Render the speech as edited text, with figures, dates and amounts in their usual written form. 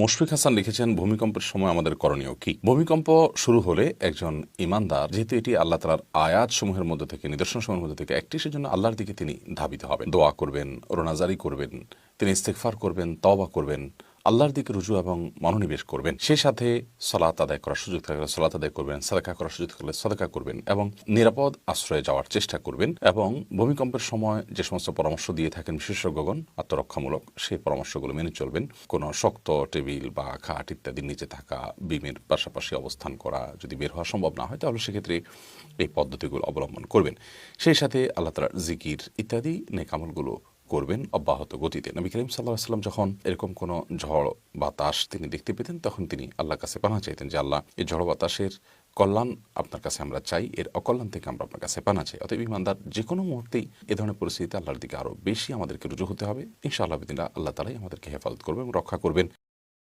মুশফিক হাসান লিখেছেন, ভূমিকম্পের সময় আমাদের করণীয় কি? ভূমিকম্প শুরু হলে একজন ইমানদার, যেহেতু এটি আল্লাহ তাআলার আয়াত সমূহের মধ্যে থেকে, নিদর্শন সমূহের মধ্যে থেকে একটি, সেজন্য আল্লাহর দিকে তিনি ধাবিত হবেন, দোয়া করবেন, রোনাজারি করবেন, তিনি ইস্তেগফার করবেন, তওবা করবেন, আল্লাহর দিকে রুজু এবং মনোনিবেশ করবেন। সেই সাথে সালাত আদায় করার সুযোগ থাকলে সালাত আদায় করবেন, সাদাকা করার সুযোগ থাকলে সাদাকা করবেন এবং নিরাপদ আশ্রয়ে যাওয়ার চেষ্টা করবেন। এবং ভূমিকম্পের সময় যে সমস্ত পরামর্শ দিয়ে থাকেন বিশেষজ্ঞগণ আত্মরক্ষামূলক, সেই পরামর্শগুলো মেনে চলবেন। কোনো শক্ত টেবিল বা খাট ইত্যাদির নিচে থাকা, বিমের পাশাপাশি অবস্থান করা, যদি বের হওয়া সম্ভব না হয় তাহলে সেক্ষেত্রে এই পদ্ধতিগুলো অবলম্বন করবেন। সেই সাথে আল্লাহ তাআলার জিকির ইত্যাদি নেক আমলগুলো করবেন অব্যাহত গতিতে। নবী করিম সাল্লাল্লাহু আলাইহি ওয়াসাল্লাম যখন এরকম কোনো ঝড় বাতাস তিনি দেখতে পেতেন, তখন তিনি আল্লাহর কাছে পানাহ চাইতেন যে, আল্লাহ, এই ঝড় বাতাসের কল্যাণ আপনার কাছে আমরা চাই, এর অকল্যাণ থেকে আমরা আপনার কাছে পানাহ চাই। অতএব ঈমানদার যে কোনো মুহূর্তেই এ ধরনের পরিস্থিতিতে আল্লাহর দিকে আরও বেশি আমাদেরকে রুজু হতে হবে। ইনশাআল্লাহ বিদিনিল্লাহ আল্লাহ তাআলাই আমাদেরকে হেফাজত করবেন এবং রক্ষা করবেন।